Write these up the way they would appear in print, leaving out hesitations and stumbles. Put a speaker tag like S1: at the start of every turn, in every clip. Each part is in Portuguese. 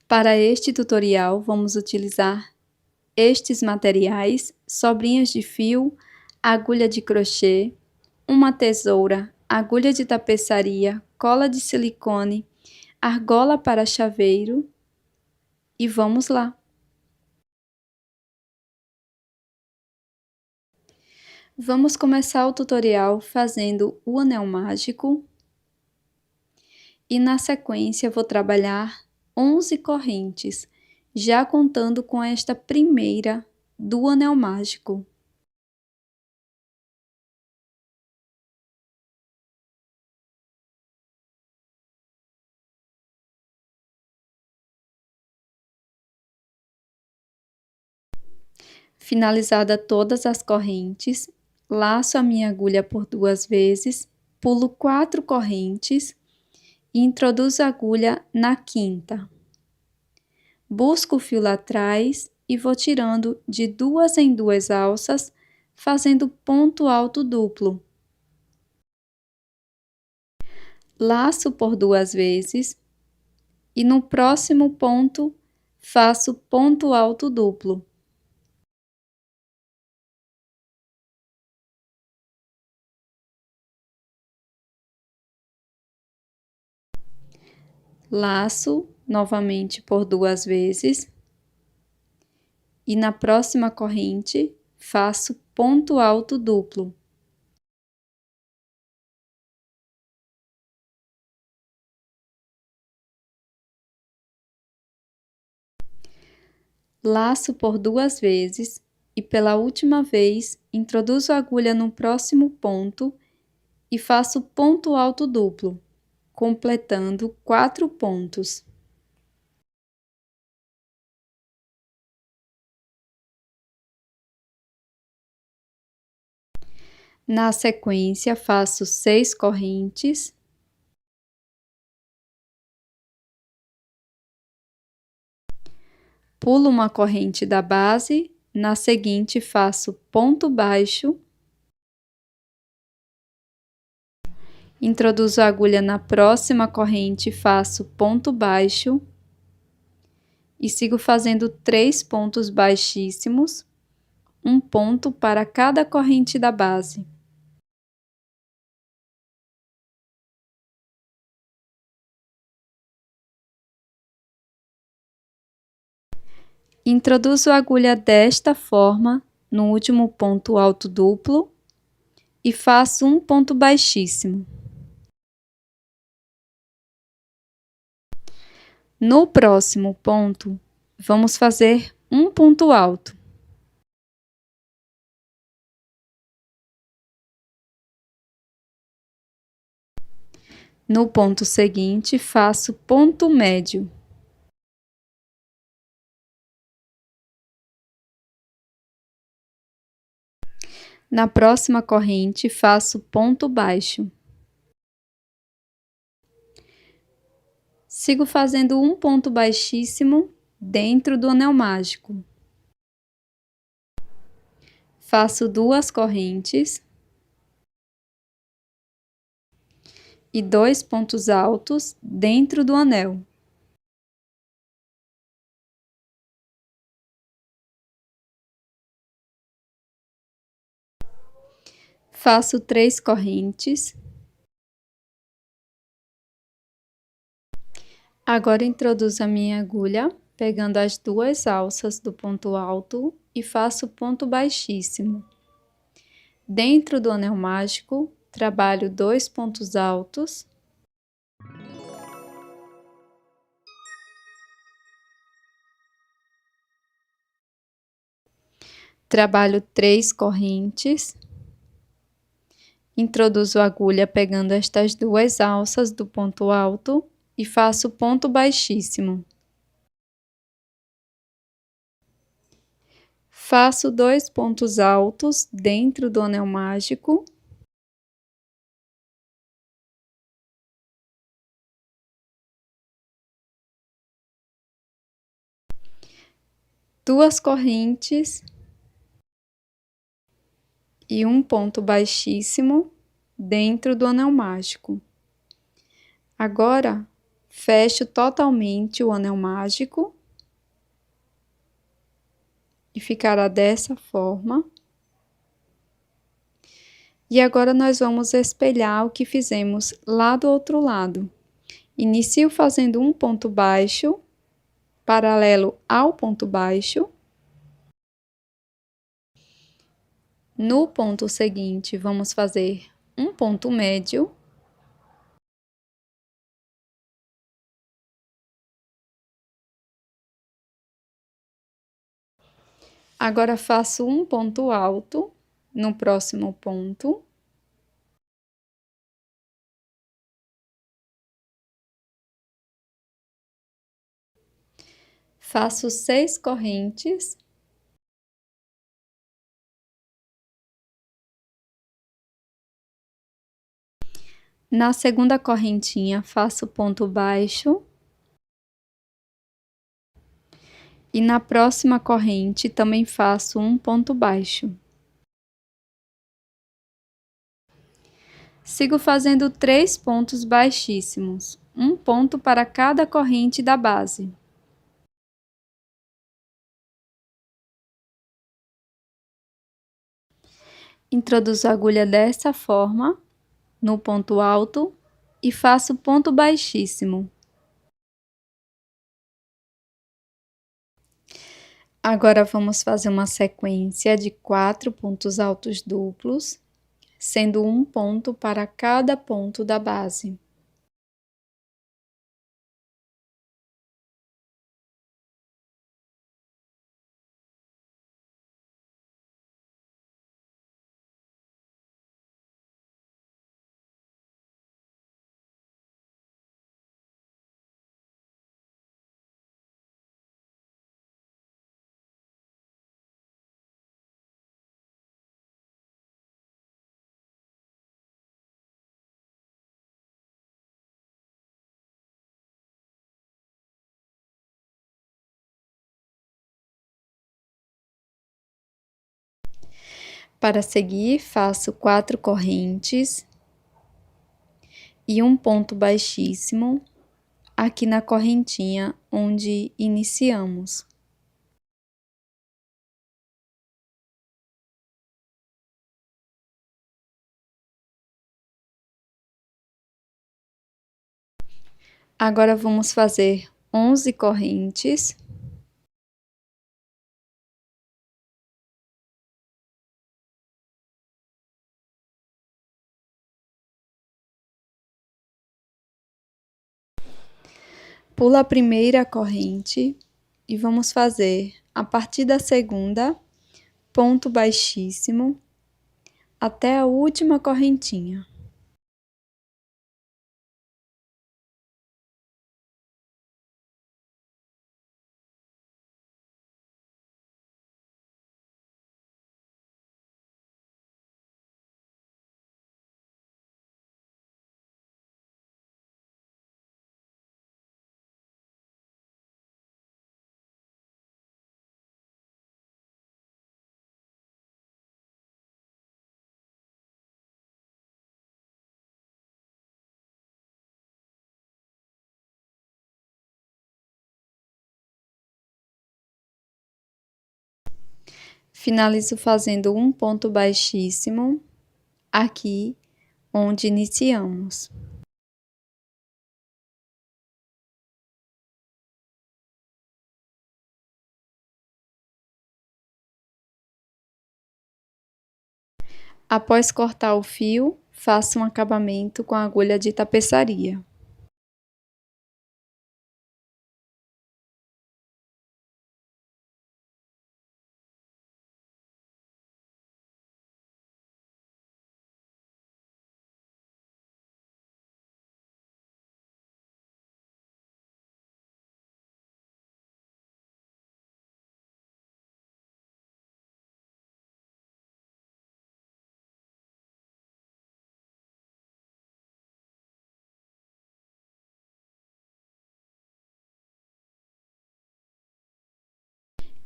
S1: Para este tutorial, vamos utilizar estes materiais: sobrinhas de fio, agulha de crochê, uma tesoura, agulha de tapeçaria, cola de silicone, argola para chaveiro e vamos lá! Vamos começar o tutorial fazendo o anel mágico e na sequência vou trabalhar 11 correntes, já contando com esta primeira do anel mágico. Finalizada todas as correntes, laço a minha agulha por 2 vezes, pulo 4 correntes e introduzo a agulha na quinta. Busco o fio lá atrás e vou tirando de 2 em 2 alças, fazendo ponto alto duplo. Laço por 2 vezes e no próximo ponto faço ponto alto duplo. Laço novamente por 2 vezes e na próxima corrente faço ponto alto duplo. Laço por 2 vezes e pela última vez introduzo a agulha no próximo ponto e faço ponto alto duplo, completando 4 pontos. Na sequência, faço 6 correntes. Pulo uma corrente da base, na seguinte faço ponto baixo. Introduzo a agulha na próxima corrente, faço ponto baixo. E sigo fazendo 3 pontos baixíssimos, um ponto para cada corrente da base. Introduzo a agulha desta forma no último ponto alto duplo e faço um ponto baixíssimo. No próximo ponto, vamos fazer um ponto alto. No ponto seguinte, faço ponto médio. Na próxima corrente, faço ponto baixo. Sigo fazendo um ponto baixíssimo dentro do anel mágico. Faço 2 correntes e 2 pontos altos dentro do anel. Faço 3 correntes. Agora introduzo a minha agulha, pegando as 2 alças do ponto alto e faço ponto baixíssimo. Dentro do anel mágico, trabalho 2 pontos altos. Trabalho 3 correntes. Introduzo a agulha pegando estas 2 alças do ponto alto e faço ponto baixíssimo. Faço 2 pontos altos dentro do anel mágico. Duas correntes e um ponto baixíssimo dentro do anel mágico. Agora, Fecho totalmente o anel mágico e ficará dessa forma. E agora nós vamos espelhar o que fizemos lá do outro lado. Inicio fazendo um ponto baixo, paralelo ao ponto baixo. No ponto seguinte, vamos fazer um ponto médio. Agora faço um ponto alto no próximo ponto. Faço 6 correntes. Na segunda correntinha, faço ponto baixo. E na próxima corrente, também faço um ponto baixo. Sigo fazendo 3 pontos baixíssimos, um ponto para cada corrente da base. Introduzo a agulha dessa forma, no ponto alto, e faço ponto baixíssimo. Agora vamos fazer uma sequência de 4 pontos altos duplos, sendo um ponto para cada ponto da base. Para seguir, faço 4 correntes e um ponto baixíssimo aqui na correntinha onde iniciamos. Agora vamos fazer 11 correntes. Pula a primeira corrente e vamos fazer, a partir da segunda, ponto baixíssimo, até a última correntinha. Finalizo fazendo um ponto baixíssimo aqui onde iniciamos. Após cortar o fio, faço um acabamento com a agulha de tapeçaria.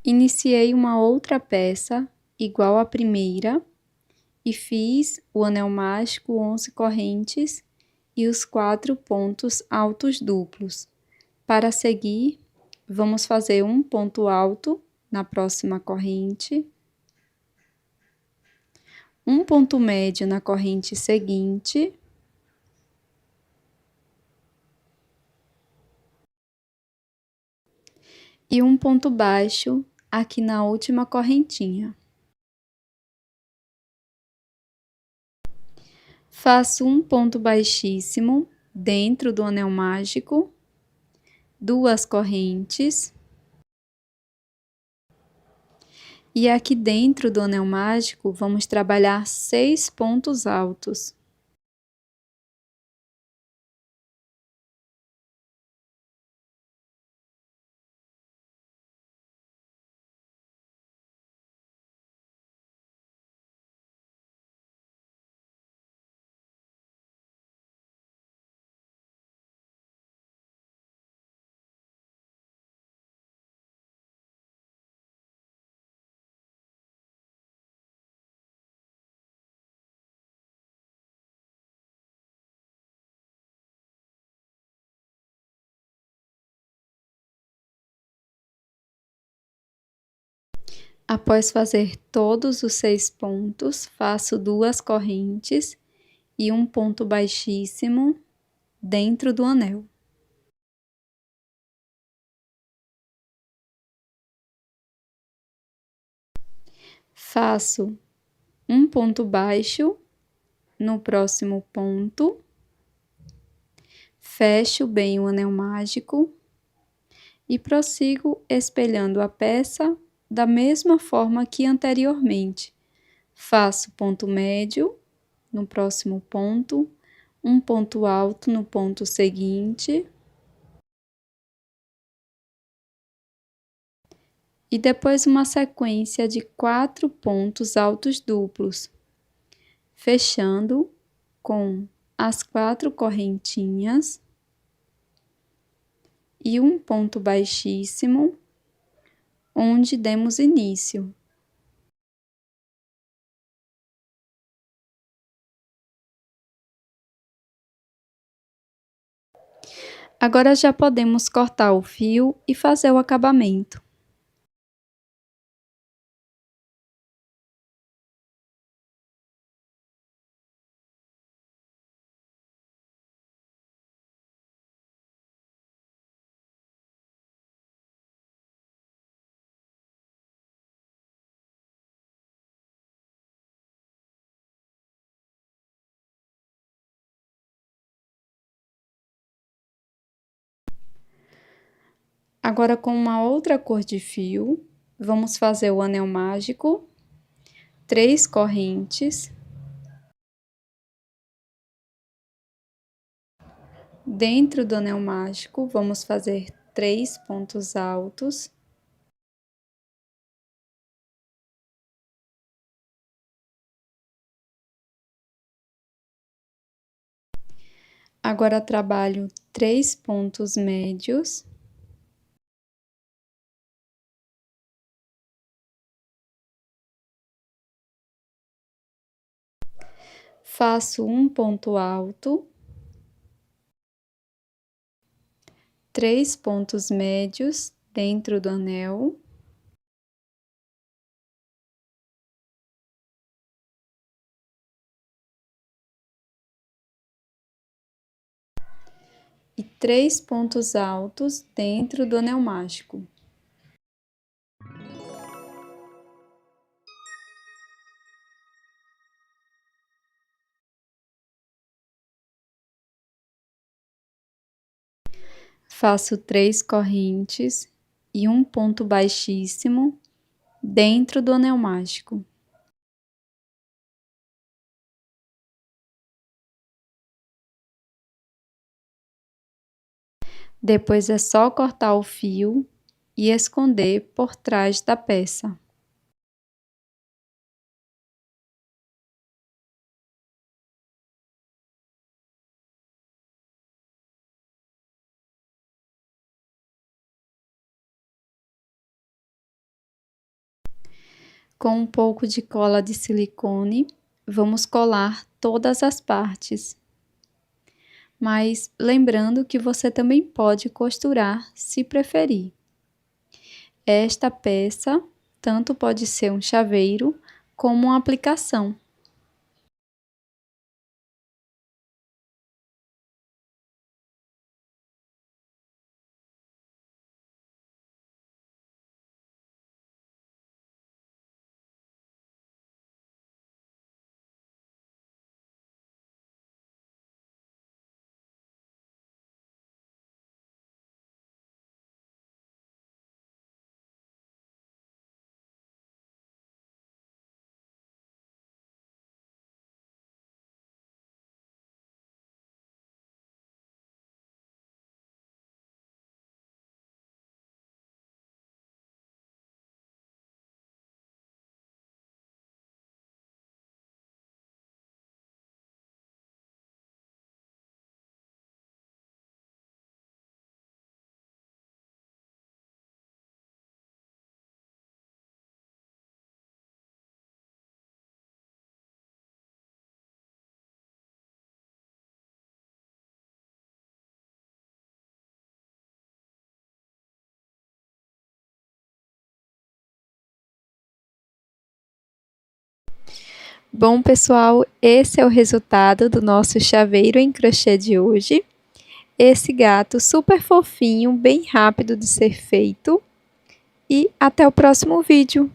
S1: Iniciei uma outra peça igual à primeira e fiz o anel mágico 11 correntes e os 4 pontos altos duplos. Para seguir, vamos fazer um ponto alto na próxima corrente, um ponto médio na corrente seguinte, e um ponto baixo aqui na última correntinha. Faço um ponto baixíssimo dentro do anel mágico, 2 correntes, e aqui dentro do anel mágico vamos trabalhar 6 pontos altos. Após fazer todos os 6 pontos, faço 2 correntes e um ponto baixíssimo dentro do anel. Faço um ponto baixo no próximo ponto, fecho bem o anel mágico e prossigo espelhando a peça da mesma forma que anteriormente. Faço ponto médio no próximo ponto, um ponto alto no ponto seguinte, e depois uma sequência de 4 pontos altos duplos, fechando com as 4 correntinhas e um ponto baixíssimo, onde demos início. Agora já podemos cortar o fio e fazer o acabamento. Agora, com uma outra cor de fio, vamos fazer o anel mágico, 3 correntes. Dentro do anel mágico, vamos fazer 3 pontos altos. Agora, trabalho 3 pontos médios. Faço um ponto alto, 3 pontos médios dentro do anel. E 3 pontos altos dentro do anel mágico. Faço 3 correntes e um ponto baixíssimo dentro do anel mágico. Depois é só cortar o fio e esconder por trás da peça. Com um pouco de cola de silicone, vamos colar todas as partes. mas lembrando que você também pode costurar se preferir. Esta peça tanto pode ser um chaveiro como uma aplicação. Bom, pessoal, esse é o resultado do nosso chaveiro em crochê de hoje. Esse gato super fofinho, bem rápido de ser feito. E até o próximo vídeo!